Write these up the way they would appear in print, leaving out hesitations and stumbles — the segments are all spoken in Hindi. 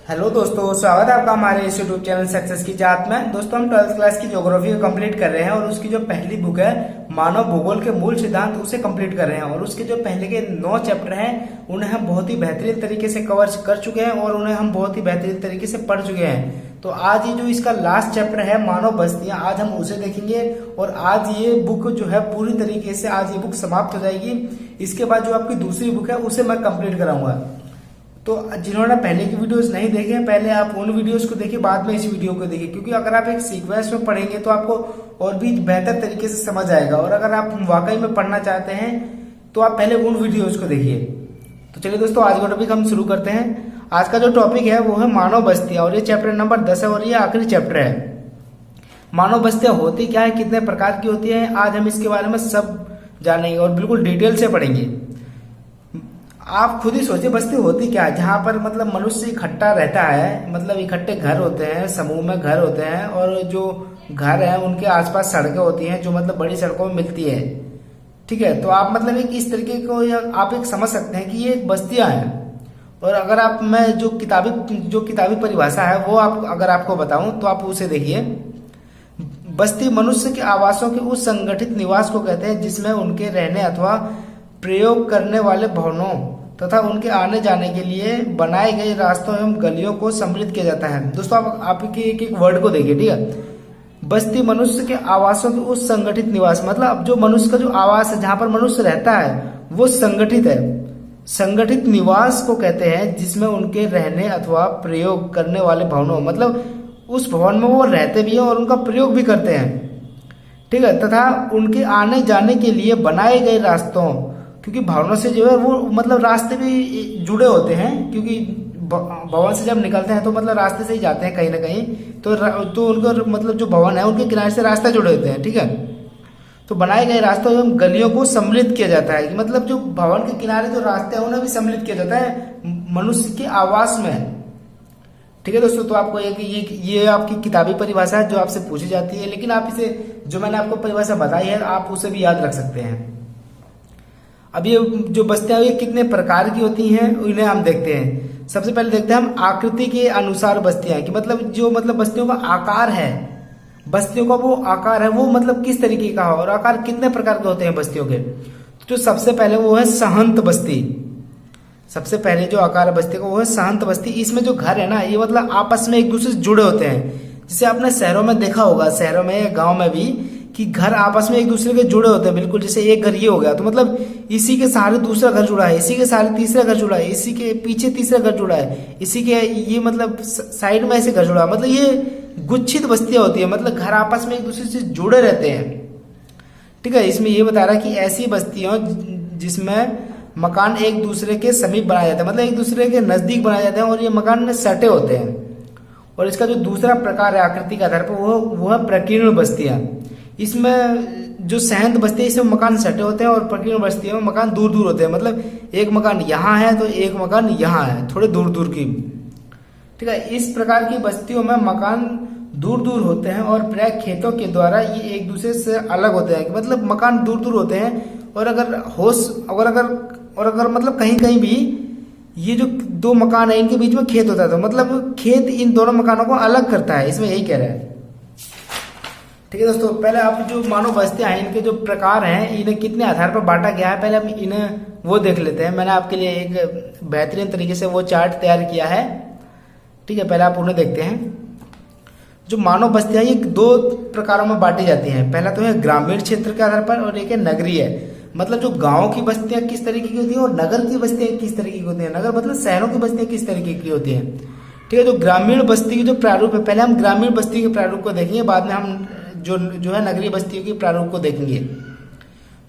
हेलो दोस्तों, स्वागत है आपका हमारे इस यूट्यूब चैनल सक्सेस की जात में। दोस्तों, हम 12th क्लास की ज्योग्राफी को कंप्लीट कर रहे हैं और उसकी जो पहली बुक है मानव भूगोल के मूल सिद्धांत उसे कंप्लीट कर रहे हैं। और उसके जो पहले के 9 चैप्टर हैं उन्हें हम बहुत ही बेहतरीन तरीके से कवर कर चुके हैं और उन्हें हम बहुत ही बेहतरीन तरीके से पढ़ चुके हैं। तो आज ये जो इसका लास्ट चैप्टर है मानव बस्तियां, आज हम उसे देखेंगे और आज ये बुक जो है पूरी तरीके से आज ये बुक समाप्त हो जाएगी। इसके बाद जो आपकी दूसरी बुक है उसे मैं कंप्लीट कराऊंगा। तो जिन्होंने पहले की वीडियोस नहीं देखे हैं, पहले आप उन वीडियोस को देखिए, बाद में इस वीडियो को देखिए, क्योंकि अगर आप एक सीक्वेंस में पढ़ेंगे तो आपको और भी बेहतर तरीके से समझ आएगा। और अगर आप वाकई में पढ़ना चाहते हैं तो आप पहले उन वीडियोस को देखिए। तो चलिए दोस्तों, आज का टॉपिक हम शुरू करते हैं। आज का जो टॉपिक है वो है मानव बस्तियां और ये चैप्टर नंबर 10 है और ये आखिरी चैप्टर है। मानव बस्तियां होती क्या है, कितने प्रकार की होती है, आज हम इसके बारे में सब जानेंगे और बिल्कुल डिटेल से पढ़ेंगे। आप खुद ही सोचिए बस्ती होती क्या है, जहां पर मतलब मनुष्य इकट्ठा रहता है, मतलब इकट्ठे घर होते हैं, समूह में घर होते हैं और जो घर है उनके आसपास सड़कें होती हैं जो मतलब बड़ी सड़कों में मिलती है। ठीक है, तो आप मतलब एक इस तरीके को आप एक समझ सकते हैं कि ये एक बस्तियां हैं। और अगर आप मैं जो किताबी परिभाषा है वो आप अगर आपको बताऊं तो आप उसे देखिए। बस्ती मनुष्य के आवासों के उस संगठित निवास को कहते हैं जिसमें उनके रहने अथवा प्रयोग करने वाले भवनों तथा उनके आने जाने के लिए बनाए गए रास्तों एवं गलियों को सम्मिलित किया जाता है। दोस्तों, आप एक एक वर्ड को देखिए। ठीक है, बस्ती मनुष्य के आवासों के उस संगठित निवास, मतलब जो मनुष्य का जो आवास है, जहां पर मनुष्य रहता है वो संगठित है। संगठित निवास को कहते हैं जिसमें उनके रहने अथवा प्रयोग करने वाले भवनों, मतलब उस भवन में वो रहते भी हैं और उनका प्रयोग भी करते हैं। ठीक है, तथा उनके आने जाने के लिए बनाए गए रास्तों, क्योंकि भवनों से जो है वो मतलब रास्ते भी जुड़े होते हैं, क्योंकि भवन से जब निकलते हैं तो मतलब रास्ते से ही जाते हैं कहीं ना कहीं। तो उनका मतलब जो भवन है उनके किनारे से रास्ते जुड़े होते हैं। ठीक है, तो बनाए गए रास्तों एवं गलियों को सम्मिलित किया जाता है, मतलब जो भवन के किनारे जो रास्ते हैं उन्हें भी सम्मिलित किया जाता है मनुष्य के आवास में। ठीक है दोस्तों, तो आपको ये आपकी किताबी परिभाषा है जो आपसे पूछी जाती है, लेकिन आप इसे जो मैंने आपको परिभाषा बताई है आप उसे भी याद रख सकते हैं। अब ये जो बस्तियां ये कितने प्रकार की होती हैं इन्हें हम देखते हैं। सबसे पहले देखते हैं हम आकृति के अनुसार बस्तियां, कि मतलब बस्तियों का आकार है, बस्तियों का वो आकार है वो मतलब किस तरीके का हो और आकार कितने प्रकार के होते हैं बस्तियों के। तो सबसे पहले वो है सहंत बस्ती। सबसे पहले जो आकार है बस्ती का वो है सहंत बस्ती। इसमें जो घर है ना ये मतलब आपस में एक दूसरे से जुड़े होते हैं। जिसे आपने शहरों में देखा होगा, शहरों में गांव में भी, कि घर आपस में एक दूसरे के जुड़े होते हैं। बिल्कुल जैसे एक घर ये हो गया तो मतलब इसी के सहारे दूसरा घर जुड़ा है, इसी के सहारे तीसरा घर जुड़ा है, इसी के पीछे तीसरा घर जुड़ा है, इसी के ये मतलब साइड में ऐसे घर जुड़ा है। मतलब ये गुच्छित बस्तियां होती है, मतलब घर आपस में एक दूसरे से जुड़े रहते हैं। ठीक है, इसमें ये बता रहा है कि ऐसी बस्तियां जिसमें मकान एक दूसरे के समीप बनाए जाते हैं, मतलब एक दूसरे के नजदीक बनाए जाते हैं और ये मकान में सटे होते हैं। और इसका जो दूसरा प्रकार है आकृति के आधार पर वो है प्रकीर्ण बस्तियां। इसमें जो सहंत बस्ती है इसमें मकान सटे होते हैं और प्रकीर्ण बस्तियों में मकान दूर दूर होते हैं, मतलब एक मकान यहाँ है तो एक मकान यहाँ है, थोड़े दूर दूर की। ठीक है, इस प्रकार की बस्तियों में मकान दूर दूर होते हैं और प्राय खेतों के द्वारा ये एक दूसरे से अलग होते हैं, मतलब मकान दूर दूर होते हैं। और अगर मतलब कहीं कहीं भी ये जो दो मकान है इनके बीच में खेत होता है, तो मतलब खेत इन दोनों मकानों को अलग करता है, इसमें यही कह रहा है। ठीक है दोस्तों, पहले आप जो मानव बस्तियां हैं इनके जो प्रकार हैं इन्हें कितने आधार पर बांटा गया है पहले हम इन्हें वो देख लेते हैं। मैंने आपके लिए एक बेहतरीन तरीके से वो चार्ट तैयार किया है। ठीक है, पहले आप उन्हें देखते हैं। जो मानव बस्तियां ये 2 प्रकारों में बांटी जाती हैं। पहला तो है ग्रामीण क्षेत्र के आधार पर और एक है नगरीय, मतलब जो गांव की बस्तियां किस तरीके की होती है और नगर की बस्तियां किस तरीके की होती है। नगर मतलब शहरों की बस्तियां किस तरीके की होती है। ठीक है, जो ग्रामीण बस्ती की जो प्रारूप है, पहले हम ग्रामीण बस्ती के प्रारूप को देखेंगे, बाद में हम जो है नगरीय बस्तियों के प्रारूप को देखेंगे।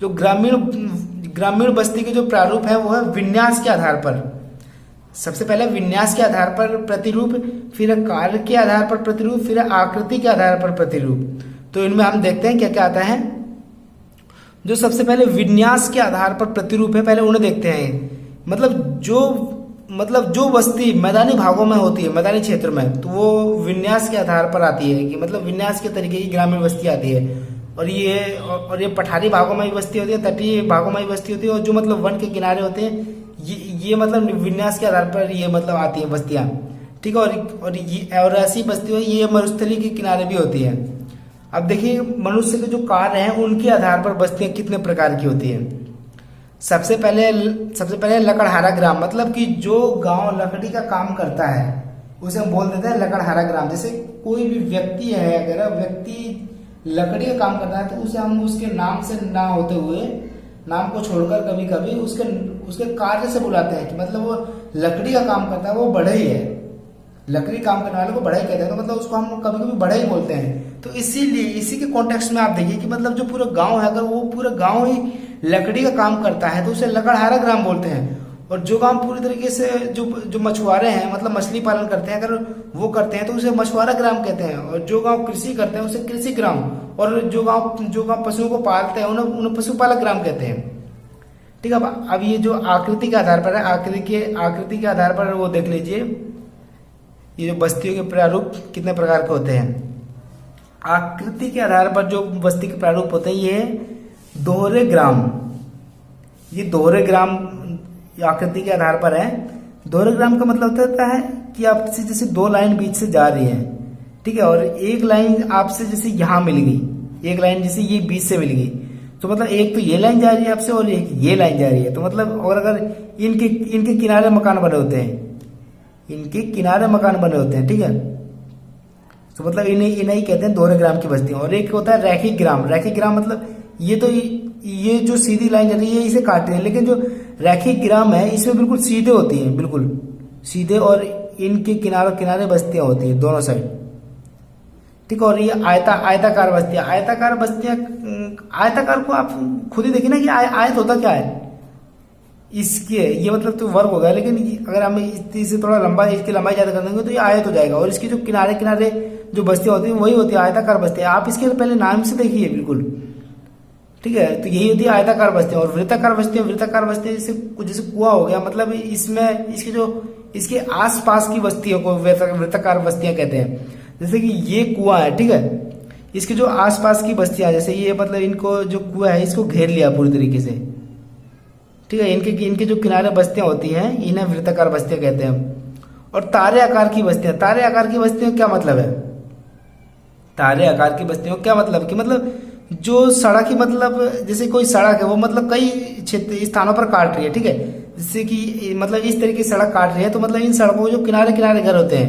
जो ग्रामीण बस्ती के जो प्रारूप है वो है विन्यास के आधार पर। सबसे पहले विन्यास के आधार पर प्रतिरूप, फिर कार्य के आधार पर प्रतिरूप, फिर आकृति के आधार पर प्रतिरूप। तो इनमें हम देखते हैं क्या क्या आता है। जो सबसे पहले विन्यास के आधार पर प्रतिरूप है, पहले उन्हें देखते हैं। मतलब जो बस्ती मैदानी भागों में होती है, मैदानी क्षेत्र में, तो वो विन्यास के आधार पर आती है, कि मतलब विन्यास के तरीके की ग्रामीण बस्ती आती है। और ये पठारी भागों में भी बस्ती होती है, तटीय भागों में भी बस्ती होती है, और जो मतलब वन के किनारे होते हैं ये मतलब विन्यास के आधार पर ये मतलब आती है बस्तियां। ठीक है। और ऐसी बस्तियों ये मरुस्थली के किनारे भी होती है। अब देखिए मनुष्य के जो कार्य हैं उनके आधार पर बस्तियां कितने प्रकार की होती हैं। सबसे पहले लकड़हारा ग्राम, मतलब कि जो गांव लकड़ी का काम करता है उसे हम बोल देते हैं लकड़हारा ग्राम। जैसे कोई भी व्यक्ति है, अगर व्यक्ति लकड़ी का काम करता है तो उसे हम उसके नाम से ना होते हुए, नाम को छोड़कर कभी कभी उसके कार्य से बुलाते हैं कि मतलब वो लकड़ी का काम करता है, वो बढ़ई है, लकड़ी काम करने वाले को बढ़ई कहते हैं, तो मतलब उसको हम कभी कभी बढ़ई बोलते हैं। तो इसीलिए इसी के कॉन्टेक्स्ट में आप देखिए कि मतलब जो पूरा गांव है, अगर वो पूरा गांव ही लकड़ी का काम करता है तो उसे लकड़हारा ग्राम बोलते हैं। और जो गांव पूरी तरीके से जो मछुआरे हैं, मतलब मछली पालन करते हैं, अगर वो करते हैं तो उसे मछुआरा ग्राम कहते हैं। और जो गांव कृषि करते हैं उसे कृषि ग्राम, और जो गांव पशुओं को पालते हैं उन्हें पशुपालक ग्राम कहते हैं। ठीक है। अब ये जो आकृति के आधार पर है, आकृति के आधार पर वो देख लीजिए ये जो बस्तियों के प्रारूप कितने प्रकार के होते हैं। आकृति के आधार पर जो बस्ती के प्रारूप होते हैं ये दोहरे ग्राम, ये दोहरे ग्राम आकृति के आधार पर है। दोहरे ग्राम का मतलब होता है कि आपसे जैसे दो लाइन बीच से जा रही है, ठीक है, और एक लाइन आपसे जैसे यहाँ मिल गई, एक लाइन जैसे ये बीच से मिल गई, तो मतलब एक तो ये लाइन जा रही है आपसे और एक ये लाइन जा रही है। तो मतलब और अगर इनके किनारे मकान बने होते हैं, इनके किनारे मकान बने होते हैं, ठीक है, तो मतलब इन्हें कहते हैं दोहरे ग्राम की बस्ती। और एक होता है रैखिक ग्राम। रैखिक ग्राम मतलब ये जो सीधी लाइन जा रही है इसे काटते हैं, लेकिन जो रैखिक ग्राम है इसमें बिल्कुल सीधे होती है, बिल्कुल सीधे, और इनके किनारे बस्तियां होती है दोनों साइड, ठीक है। और ये आयताकार बस्तियां, आयताकार को आप खुद ही देखिए ना कि आयत होता क्या है इसके, ये मतलब तो वर्ग होगा, लेकिन अगर हम इसे थोड़ा लंबा, इसकी लंबाई ज्यादा कर देंगे तो ये आयत हो जाएगा। और इसके जो किनारे जो बस्तियां होती है वही होती है आयताकार बस्तियां। आप इसके पहले नाम से देखिए बिल्कुल, ठीक है, तो यही होती है आयताकार बस्तियां। और वृत्ताकार बस्तियां जैसे कुआं हो गया, मतलब इसमें इसके आसपास की बस्तियों को वृत्ताकार बस्तियां कहते हैं। जैसे कि ये कुआं है, ठीक है, इसके जो आसपास की बस्तियां, जैसे ये मतलब इनको जो कुआं है इसको घेर लिया पूरी तरीके से, ठीक है। इनके जो किनारे बस्तियां होती हैं इन्हें वृत्ताकार बस्तियां कहते हैं। और तारे आकार की बस्तियां क्या मतलब है? तारे आकार की बस्तियों क्या मतलब कि मतलब जो सड़क की, मतलब जैसे कोई सड़क है वो मतलब कई क्षेत्र स्थानों पर काट रही है, ठीक है, जैसे कि मतलब इस तरीके से सड़क काट रही है, तो मतलब इन सड़कों के जो किनारे घर होते हैं,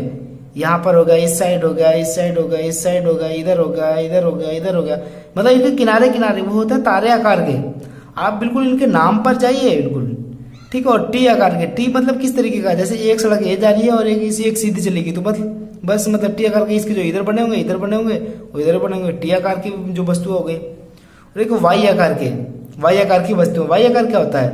यहाँ पर हो गया, इस साइड हो गया, इस साइड हो गया, इस साइड हो गया, इधर हो गया, इधर हो गया, इधर हो गया, मतलब इनके किनारे वो होते हैं तारे आकार के। आप बिल्कुल इनके नाम पर जाइए बिल्कुल, ठीक है। और टी आकार के, टी मतलब किस तरीके का, जैसे एक सड़क ये जा रही है और एक सीधी चलेगी, तो बस मतलब टी आकार के इसके जो इधर बने होंगे वो इधर बने होंगे, टी आकार की जो वस्तु हो गई। और एक वाई आकार की वस्तु। वाई आकार क्या होता है?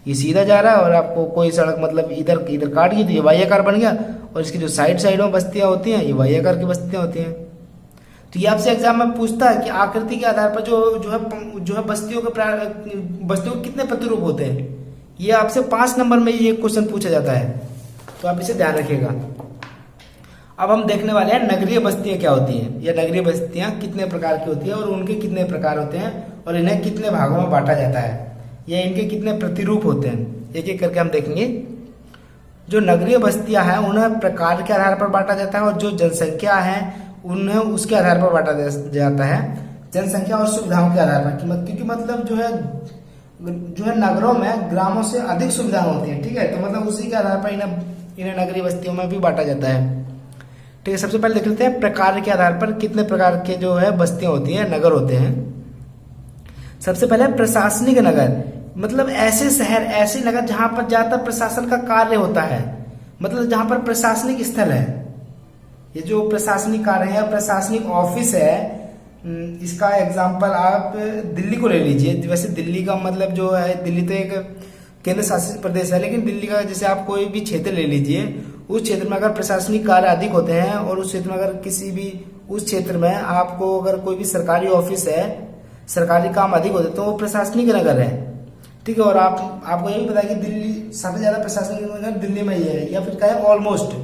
ये सीधा जा रहा है और आपको कोई सड़क मतलब इधर काट गई तो ये वाई आकार बन गया, और इसकी जो साइड में बस्तियां होती हैं ये वाई आकार की बस्तियां होती हैं। तो ये आपसे एग्जाम में पूछता है कि आकृति के आधार पर जो है बस्तियों के कितने प्रतिरूप होते हैं। ये आपसे 5 नंबर में ये क्वेश्चन पूछा जाता है, तो आप इसे ध्यान रखिएगा। अब हम देखने वाले हैं नगरीय बस्तियां क्या होती हैं, या नगरीय बस्तियां कितने प्रकार की होती है और उनके कितने प्रकार होते हैं और इन्हें कितने भागों में बांटा जाता है, या इनके कितने प्रतिरूप होते हैं, एक एक करके हम देखेंगे। जो नगरीय बस्तियां हैं उन्हें प्रकार के आधार पर बांटा जाता है, और जो जनसंख्या है उन्हें उसके आधार पर बांटा जाता है, जनसंख्या और सुविधाओं के आधार पर। क्योंकि मतलब जो है नगरों में ग्रामों से अधिक सुविधा होती है, ठीक है, तो मतलब उसी के आधार पर इन्हें नगरीय बस्तियों में भी बांटा जाता है, ठीक है। सबसे पहले देख लेते हैं प्रकार के आधार पर कितने प्रकार के जो है बस्तियां होती हैं, नगर होते हैं। सबसे पहले प्रशासनिक नगर, मतलब ऐसे शहर, ऐसे नगर जहां पर ज्यादातर प्रशासन का कार्य होता है, मतलब जहां पर प्रशासनिक स्थल है। ये जो प्रशासनिक कार्य है, प्रशासनिक ऑफिस है, इसका एग्जाम्पल आप दिल्ली को ले लीजिए। वैसे दिल्ली का मतलब जो है, दिल्ली तो एक केंद्र शासित प्रदेश है, लेकिन दिल्ली का जैसे आप कोई भी क्षेत्र ले लीजिए, उस क्षेत्र में अगर प्रशासनिक कार्य अधिक होते हैं, और उस क्षेत्र में अगर किसी भी उस क्षेत्र में आपको अगर कोई भी सरकारी ऑफिस है, सरकारी काम अधिक होते हैं, तो वो प्रशासनिक नगर है, ठीक है। और आपको ये भी पता है कि दिल्ली सबसे ज्यादा प्रशासनिक नगर दिल्ली में ही है, या फिर कहें ऑलमोस्ट,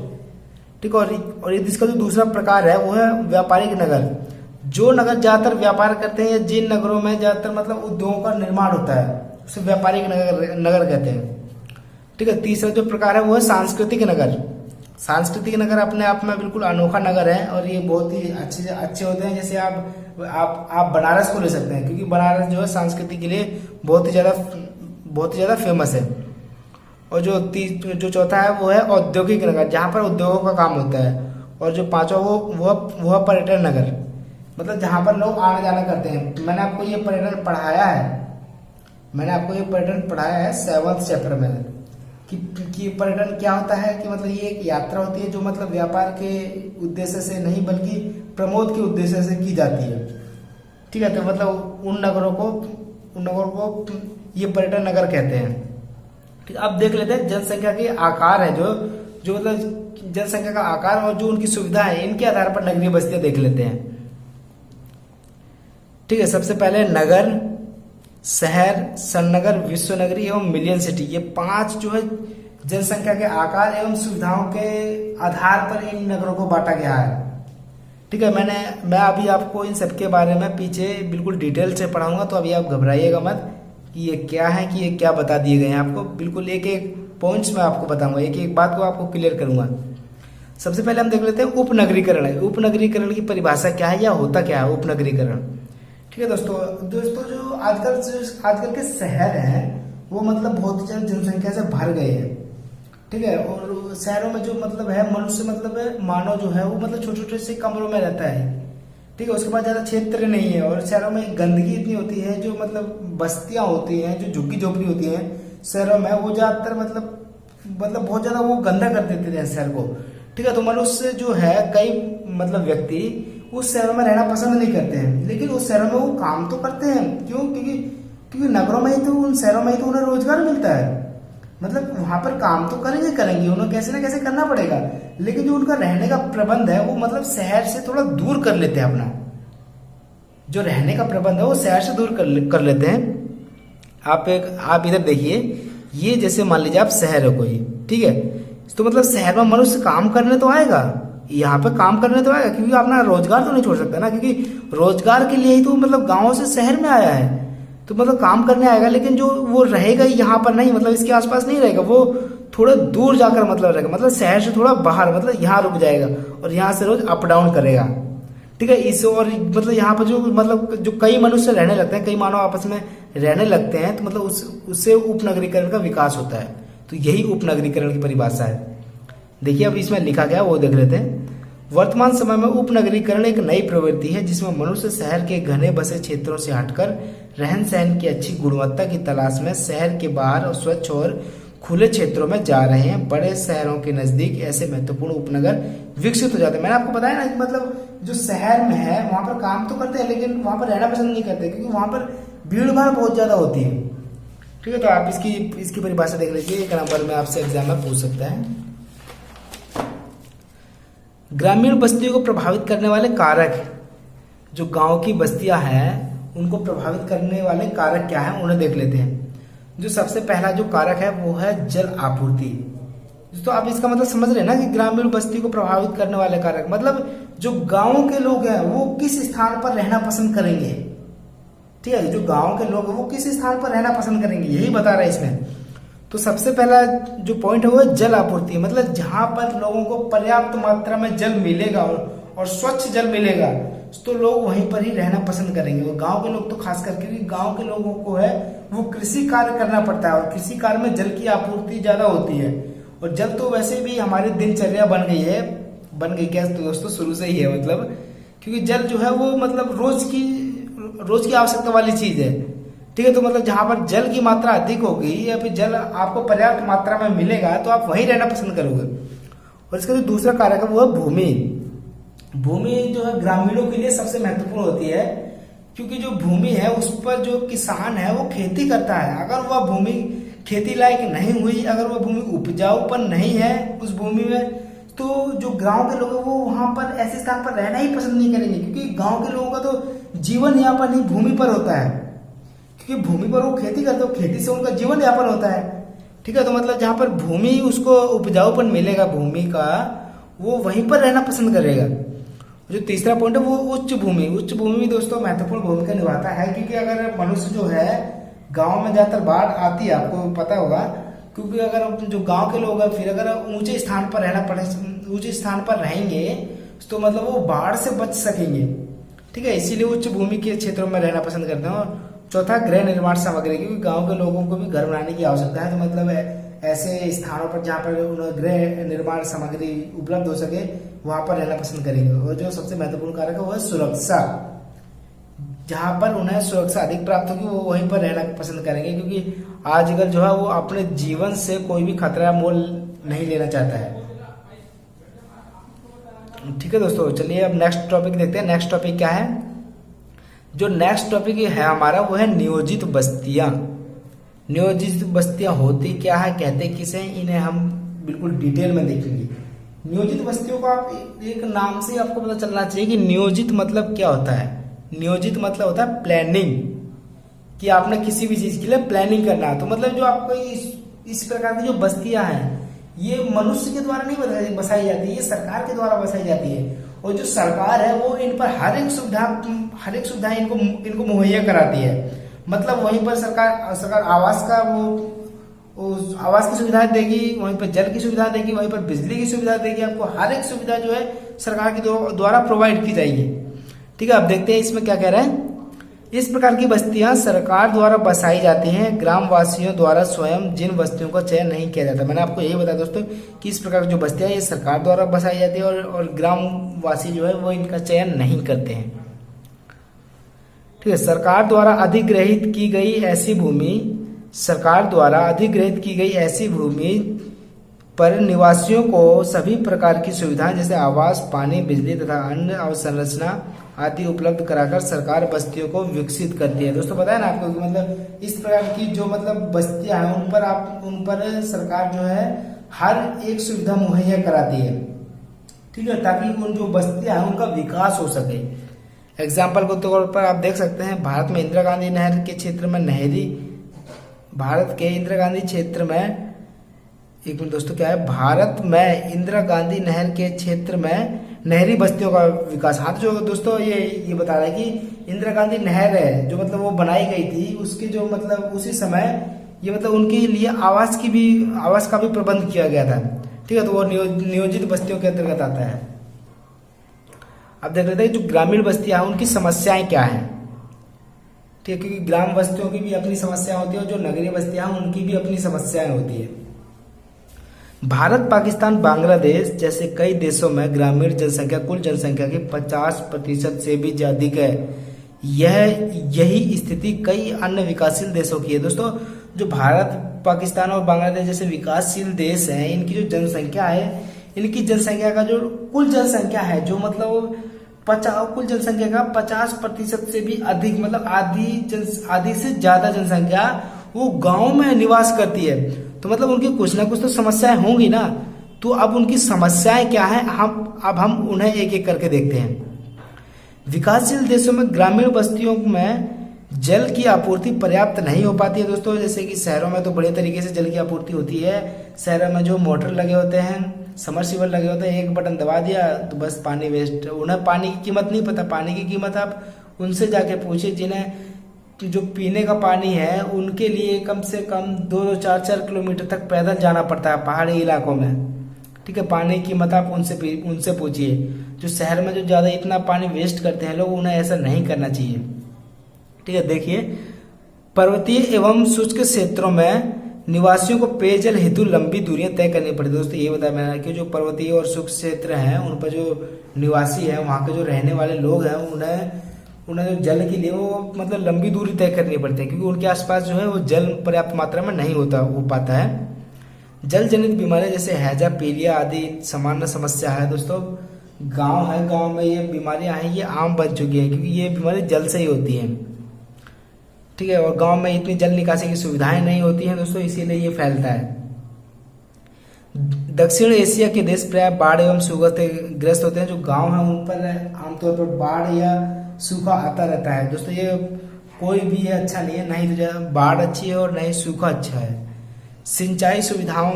ठीक है। और इसका जो दूसरा प्रकार है वो है व्यापारिक नगर। जो नगर ज्यादातर व्यापार करते हैं, या जिन नगरों में ज्यादातर मतलब उद्योगों का निर्माण होता है, उसे व्यापारिक नगर कहते हैं, ठीक है। तीसरा जो प्रकार है वो है सांस्कृतिक नगर। सांस्कृतिक नगर अपने आप में बिल्कुल अनोखा नगर है और ये बहुत ही अच्छे अच्छे होते हैं। जैसे आप बनारस को ले सकते हैं, क्योंकि बनारस जो है संस्कृति के लिए बहुत ही ज़्यादा फेमस है। और जो चौथा है वो है औद्योगिक नगर, जहाँ पर उद्योगों का काम होता है। और जो पांचवा वो है पर्यटन नगर, मतलब जहाँ पर लोग आना जाना करते हैं। मैंने आपको ये पर्यटन पढ़ाया है 7th चैप्टर में कि पर्यटन क्या होता है, कि मतलब ये एक यात्रा होती है जो मतलब व्यापार के उद्देश्य से नहीं बल्कि प्रमोद के उद्देश्य से की जाती है। ठीक है, तो मतलब उन नगरों को ये पर्यटन नगर कहते हैं। ठीक, अब देख लेते हैं जनसंख्या के आकार है, जो मतलब जनसंख्या का आकार और जो उनकी सुविधा है, इनके आधार पर नगरीय बस्तियां देख लेते हैं। ठीक है, सबसे पहले नगर, शहर, सन्नगर, विश्व नगरी एवं मिलियन सिटी, ये 5 जो है जनसंख्या के आकार एवं सुविधाओं के आधार पर इन नगरों को बांटा गया है। ठीक है, मैं अभी आपको इन सबके बारे में पीछे बिल्कुल डिटेल से पढ़ाऊंगा, तो अभी आप घबराइएगा मत कि ये क्या है, कि ये क्या बता दिए गए हैं। आपको बिल्कुल एक एक पॉइंट्स में आपको बताऊंगा, एक एक बात को आपको क्लियर करूंगा। सबसे पहले हम देख लेते हैं उपनगरीकरण। उपनगरीकरण की परिभाषा क्या है या होता क्या है उपनगरीकरण। ठीक है दोस्तों जो आजकल के शहर हैं वो मतलब बहुत ज्यादा जनसंख्या से भर गए हैं। ठीक है, और शहरों में जो मतलब है मनुष्य मतलब है मानव जो है वो मतलब छोटे छोटे से कमरों में रहता है। ठीक है, उसके बाद ज्यादा क्षेत्र नहीं है और शहरों में गंदगी इतनी होती है, जो मतलब बस्तियां होती हैं, जो झुग्गी झोपड़ी होती हैं शहरों में, वो ज्यादातर मतलब बहुत ज्यादा वो गंदा कर देते हैं शहर को। ठीक है, तो मनुष्य जो है कई मतलब व्यक्ति उस शहरों में रहना पसंद नहीं करते हैं, लेकिन उस शहरों में वो काम तो करते हैं। क्यों? क्योंकि नगरों में ही तो, उन शहरों में ही तो उन्हें रोजगार मिलता है। मतलब वहां पर काम तो करेंगे उन्हें कैसे ना कैसे करना पड़ेगा, लेकिन जो उनका रहने का प्रबंध है वो मतलब शहर से थोड़ा दूर कर लेते हैं। अपना जो रहने का प्रबंध है वो शहर से दूर कर लेते हैं। आप इधर देखिए, ये जैसे मान लीजिए आप शहर है कोई, ठीक है, तो मतलब शहर में मनुष्य काम करने तो आएगा, यहाँ पे काम करने तो आएगा, क्योंकि अपना रोजगार तो नहीं छोड़ सकता ना, क्योंकि रोजगार के लिए ही तो मतलब गांवों से शहर में आया है, तो मतलब काम करने आएगा। लेकिन जो वो रहेगा यहाँ पर नहीं, मतलब इसके आसपास नहीं रहेगा, वो थोड़ा दूर जाकर मतलब रहेगा, मतलब शहर से थोड़ा बाहर, मतलब यहाँ रुक जाएगा और यहाँ से रोज अप डाउन करेगा। ठीक है, इस और मतलब यहाँ पर जो कई मनुष्य रहने लगते हैं, कई मानव आपस में रहने लगते हैं, तो मतलब उससे उपनगरीकरण का विकास होता है। तो यही उपनगरीकरण की परिभाषा है। देखिए अब इसमें लिखा गया वो देख लेते हैं। वर्तमान समय में उपनगरीकरण एक नई प्रवृत्ति है जिसमें मनुष्य शहर के घने बसे क्षेत्रों से हटकर रहन सहन की अच्छी गुणवत्ता की तलाश में शहर के बाहर और स्वच्छ और खुले क्षेत्रों में जा रहे हैं। बड़े शहरों के नजदीक ऐसे महत्वपूर्ण उपनगर विकसित हो जाते हैं। मैंने आपको बताया ना कि मतलब जो शहर में है वहां पर काम तो करते हैं, लेकिन वहां पर रहना पसंद नहीं करते, क्योंकि वहां पर भीड़ भाड़ बहुत ज्यादा होती है। ठीक है, तो आप इसकी परिभाषा देख लीजिए, एक नंबर में आपसे एग्जाम में पूछ सकता है। ग्रामीण बस्तियों को प्रभावित करने वाले कारक, जो गांव की बस्तियां हैं उनको प्रभावित करने वाले कारक क्या हैं उन्हें देख लेते हैं। जो सबसे पहला जो कारक है वो है जल आपूर्ति। तो आप इसका मतलब समझ रहे हैं ना कि ग्रामीण बस्ती को प्रभावित करने वाले कारक, मतलब जो गांव के लोग हैं वो किस स्थान पर रहना पसंद करेंगे। ठीक है, जो गांव के लोग हैं वो किस स्थान पर रहना पसंद करेंगे, यही बता रहा है इसमें। तो सबसे पहला जो पॉइंट है वो है जल आपूर्ति, मतलब जहां पर लोगों को पर्याप्त मात्रा में जल मिलेगा और स्वच्छ जल मिलेगा तो लोग वहीं पर ही रहना पसंद करेंगे। और गांव के लोग तो खास करके, गांव के लोगों को है वो कृषि कार्य करना पड़ता है और कृषि कार्य में जल की आपूर्ति ज्यादा होती है। और जल तो वैसे भी हमारी दिनचर्या बन गई क्या दोस्तों, शुरू से ही है, मतलब क्योंकि जल जो है वो मतलब रोज की आवश्यकता वाली चीज है। ठीक है, तो मतलब जहां पर जल की मात्रा अधिक होगी या फिर जल आपको पर्याप्त मात्रा में मिलेगा तो आप वहीं रहना पसंद करोगे। और इसका जो दूसरा कारक है वो है भूमि। भूमि जो है ग्रामीणों के लिए सबसे महत्वपूर्ण होती है, क्योंकि जो भूमि है उस पर जो किसान है वो खेती करता है। अगर वह भूमि खेती लायक नहीं हुई, अगर वह भूमि उपजाऊपन नहीं है उस भूमि में, तो जो गांव के लोग हैं वो वहां पर ऐसे स्थान पर रहना ही पसंद नहीं करेंगे, क्योंकि गांव के लोगों का तो जीवन यापन ही भूमि पर होता है, क्योंकि भूमि पर वो खेती करते हो, खेती से उनका जीवन यापन होता है। ठीक है, तो मतलब जहां पर भूमि उसको उपजाऊपन मिलेगा भूमि का, वो वहीं पर रहना पसंद करेगा। जो तीसरा पॉइंट है वो उच्च भूमि। उच्च भूमि भी दोस्तों महत्वपूर्ण भूमिका निभाता है, क्योंकि अगर मनुष्य जो है गांव में ज्यादातर बाढ़ आती है, आपको पता होगा क्योंकि अगर जो गांव के लोग हैं फिर अगर ऊंचे स्थान पर रहना पड़े, ऊंचे स्थान पर रहेंगे तो मतलब वो बाढ़ से बच सकेंगे। ठीक है, इसीलिए उच्च भूमि के क्षेत्रों में रहना पसंद करते हैं। और चौथा, गृह निर्माण सामग्री, क्योंकि गांव के लोगों को भी घर बनाने की आवश्यकता है, तो मतलब ऐसे स्थानों पर जहाँ पर उन्हें गृह निर्माण सामग्री उपलब्ध हो सके वहां पर रहना पसंद करेंगे। और जो सबसे महत्वपूर्ण कारक है वो है सुरक्षा, जहां पर उन्हें सुरक्षा अधिक प्राप्त होगी वो वहीं पर रहना पसंद करेंगे, क्योंकि आजकल जो है वो अपने जीवन से कोई भी खतरा मोल नहीं लेना चाहता है। ठीक है दोस्तों, चलिए अब नेक्स्ट टॉपिक देखते हैं। नेक्स्ट टॉपिक क्या है? जो नेक्स्ट टॉपिक है हमारा वो है नियोजित बस्तियां। नियोजित बस्तियां होती क्या है, कहते किसे, इन्हें हम बिल्कुल डिटेल में देखेंगे। नियोजित बस्तियों को आप एक नाम से आपको पता चलना चाहिए कि नियोजित मतलब क्या होता है। नियोजित मतलब होता है प्लानिंग, कि आपने किसी भी चीज के लिए प्लानिंग करना है। तो मतलब जो आपको इस प्रकार की जो बस्तियां हैं ये मनुष्य के द्वारा नहीं बसाई जाती, ये सरकार के द्वारा बसाई जाती है। और जो सरकार है वो इन पर हर एक सुविधा इनको मुहैया कराती है। मतलब वहीं पर सरकार आवास का वो आवास की सुविधा देगी, वहीं पर जल की सुविधा देगी, वहीं पर बिजली की सुविधा देगी। आपको हर एक सुविधा जो है सरकार के द्वारा प्रोवाइड की जाएगी। ठीक है, अब देखते हैं इसमें क्या कह रहे हैं। इस प्रकार की बस्तियां सरकार द्वारा बसाई जाती हैं, ग्रामवासियों द्वारा स्वयं जिन बस्तियों का चयन नहीं किया जाता। मैंने आपको यही बताया दोस्तों कि इस प्रकार की जो बस्तियां ये सरकार द्वारा बसाई जाती है और ग्रामवासी जो है वो इनका चयन नहीं करते हैं। ठीक है, सरकार द्वारा अधिग्रहित की गई ऐसी भूमि पर निवासियों को सभी प्रकार की सुविधाएं जैसे आवास, पानी, बिजली तथा अन्य अवसंरचना आदि उपलब्ध कराकर सरकार बस्तियों को विकसित करती है। दोस्तों बताया ना आपको कि मतलब इस प्रकार की जो मतलब बस्तियां हैं उन पर सरकार जो है हर एक सुविधा मुहैया कराती है। ठीक है, ताकि उन जो बस्तियां हैं उनका विकास हो सके। एग्जाम्पल के तौर पर आप देख सकते हैं भारत में इंदिरा गांधी नहर के क्षेत्र में भारत में इंदिरा गांधी नहर के क्षेत्र में नहरी बस्तियों का विकास। हाँ, तो जो दोस्तों ये बता रहा है कि इंदिरा गांधी नहर है जो मतलब वो बनाई गई थी, उसके जो मतलब उसी समय ये मतलब उनके लिए आवास का भी प्रबंध किया गया था। ठीक है, तो वो नियोजित बस्तियों के अंतर्गत आता है। अब देख लेते हैं जो ग्रामीण बस्तियां हैं उनकी समस्याएं क्या हैं। ठीक है, क्योंकि ग्राम बस्तियों की भी अपनी समस्या होती है और जो नगरीय बस्तियां हैं उनकी भी अपनी समस्याएं होती है। भारत, पाकिस्तान, बांग्लादेश जैसे कई देशों में ग्रामीण जनसंख्या कुल जनसंख्या की 50% से भी अधिक है। यही स्थिति कई अन्य विकासशील देशों की है। दोस्तों, जो भारत, पाकिस्तान और बांग्लादेश जैसे विकासशील देश हैं, इनकी जो जनसंख्या है, इनकी जनसंख्या का जो कुल जनसंख्या है जो मतलब कुल जनसंख्या का 50% से भी अधिक मतलब आधी से ज्यादा जनसंख्या वो गांव में निवास करती है। तो मतलब उनकी कुछ ना कुछ तो समस्याएं होंगी ना। तो अब उनकी समस्याएं क्या है, हम उन्हें एक एक करके देखते हैं। विकासशील देशों में ग्रामीण बस्तियों में जल की आपूर्ति पर्याप्त नहीं हो पाती है। दोस्तों, जैसे कि शहरों में तो बड़े तरीके से जल की आपूर्ति होती है। शहरों में जो मोटर लगे होते हैं, समरसीबल लगे होते हैं, एक बटन दबा दिया तो बस पानी वेस्ट। उन्हें पानी की कीमत नहीं पता। पानी की कीमत आप उनसे जाके पूछिए जिन्हें जो पीने का पानी है उनके लिए कम से कम 2-4 किलोमीटर तक पैदल जाना पड़ता है पहाड़ी इलाकों में। ठीक है, पानी की कीमत आप उनसे पूछिए। जो शहर में जो ज्यादा इतना पानी वेस्ट करते हैं लोग, उन्हें ऐसा नहीं करना चाहिए। ठीक है, देखिए, पर्वतीय एवं शुष्क क्षेत्रों में निवासियों को पेयजल हेतु लंबी दूरियां तय करनी पड़ती है। दोस्तों, ये बताया मैंने कि जो पर्वतीय और शुष्क क्षेत्र हैं उन पर जो निवासी है, वहां के जो रहने वाले लोग हैं, उन्हें जो जल के लिए वो मतलब लंबी दूरी तय करनी पड़ती है, क्योंकि उनके आसपास जो है वो जल पर्याप्त मात्रा में नहीं हो पाता है। जल जनित बीमारियां जैसे हैजा, पीलिया आदि सामान्य समस्या है। दोस्तों, गांव में ये बीमारियां हैं, ये आम बन चुकी है, क्योंकि ये बीमारी जल से ही होती है। ठीक है, और गांव में इतनी जल निकासी की सुविधाएं नहीं होती हैं दोस्तों, इसीलिए ये फैलता है। दक्षिण एशिया के देश प्राय बाढ़ एवं सूखा ग्रस्त होते हैं। जो गांव है उन पर आमतौर पर बाढ़ या सूखा आता रहता है। दोस्तों, ये कोई भी अच्छा नहीं है, नहीं तो बाढ़ अच्छी है और नहीं सूखा अच्छा है। सिंचाई सुविधाओं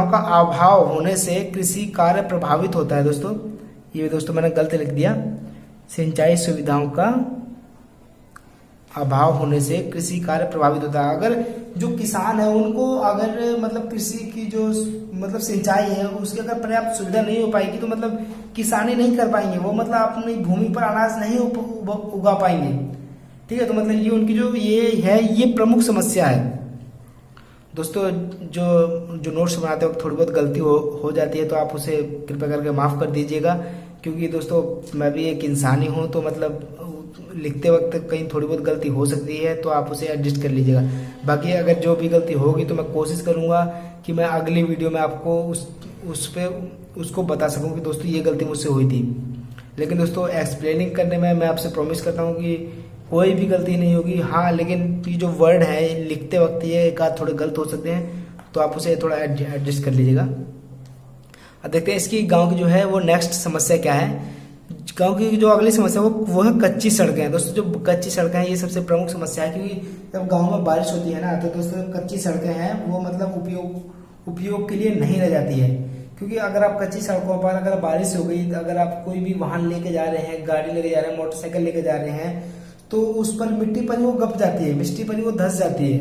का अभाव होने से कृषि कार्य प्रभावित होता है। दोस्तों मैंने गलत लिख दिया। सिंचाई सुविधाओं का अभाव होने से कृषि कार्य प्रभावित होता है। अगर जो किसान है उनको अगर मतलब कृषि की जो मतलब सिंचाई है उसकी अगर पर्याप्त सुविधा नहीं हो पाएगी तो मतलब किसानी नहीं कर पाएंगे, वो मतलब अपनी भूमि पर अनाज नहीं उगा पाएंगे। ठीक है, तो मतलब ये उनकी जो ये है ये प्रमुख समस्या है। दोस्तों जो नोट्स बनाते वक्त थोड़ी बहुत गलती हो जाती है तो आप उसे कृपया करके माफ़ कर दीजिएगा, क्योंकि दोस्तों मैं भी एक इंसान ही हूँ, तो मतलब लिखते वक्त कहीं थोड़ी बहुत गलती हो सकती है तो आप उसे एडजस्ट कर लीजिएगा। बाकी अगर जो भी गलती होगी तो मैं कोशिश करूँगा कि मैं अगली वीडियो में आपको उसको बता सकूँ कि दोस्तों ये गलती मुझसे हुई थी। लेकिन दोस्तों एक्सप्लेनिंग करने में मैं आपसे प्रॉमिस करता हूँ कि कोई भी गलती नहीं होगी। हाँ, लेकिन ये जो वर्ड है लिखते वक्त ये एक आध थोड़े गलत हो सकते हैं, तो आप उसे थोड़ा एडजस्ट कर लीजिएगा। अब देखते हैं इसकी गांव की जो है वो नेक्स्ट समस्या क्या है। गांव की जो अगली समस्या वो है कच्ची सड़कें। दोस्तों जो कच्ची सड़कें हैं ये सबसे प्रमुख समस्या है, क्योंकि जब गाँव में बारिश होती है ना तो दोस्तों कच्ची सड़कें हैं वो मतलब उपयोग के लिए नहीं रह जाती है। क्योंकि अगर आप कच्ची सड़कों पर अगर बारिश हो गई, अगर आप कोई भी वाहन लेके जा रहे हैं, गाड़ी लेके जा रहे हैं, मोटरसाइकिल लेके जा रहे हैं, तो उस पर मिट्टी पर वो गप जाती है, मिट्टी पर वो धंस जाती है।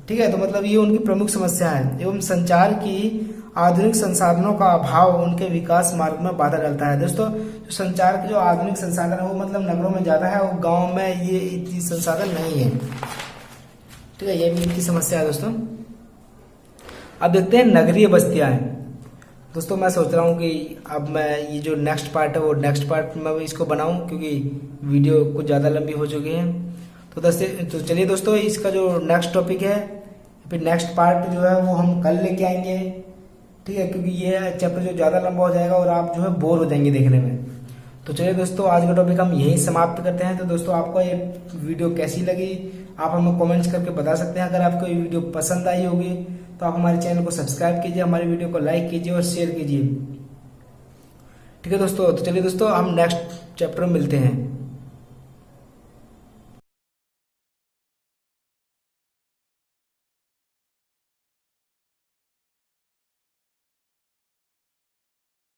ठीक है, तो मतलब ये उनकी प्रमुख समस्या है। एवं संचार की आधुनिक संसाधनों का अभाव उनके विकास मार्ग में बाधा डालता है। दोस्तों जो संचार के जो आधुनिक संसाधन है वो मतलब नगरों में ज्यादा है और गाँव में ये इतनी संसाधन नहीं है। ठीक है, ये भी इनकी समस्या है दोस्तों। अब देखते हैं नगरीय बस्तियां हैं। दोस्तों मैं सोच रहा हूँ कि अब मैं ये जो नेक्स्ट पार्ट है वो नेक्स्ट पार्ट में इसको बनाऊं, क्योंकि वीडियो कुछ ज़्यादा लंबी हो चुकी है। तो चलिए दोस्तों इसका जो नेक्स्ट टॉपिक है फिर नेक्स्ट पार्ट जो है वो हम कल लेके आएंगे। ठीक है, क्योंकि ये चैप्टर जो ज़्यादा लंबा हो जाएगा और आप जो है बोर हो जाएंगे देखने में। तो चलिए दोस्तों आज का टॉपिक हम यहीं समाप्त करते हैं। तो दोस्तों आपको ये वीडियो कैसी लगी आप हमें कमेंट्स करके बता सकते हैं। अगर आपको ये वीडियो पसंद आई होगी तो आप हमारे चैनल को सब्सक्राइब कीजिए, हमारी वीडियो को लाइक कीजिए और शेयर कीजिए। ठीक है दोस्तों, तो चलिए दोस्तों हम नेक्स्ट चैप्टर में मिलते हैं।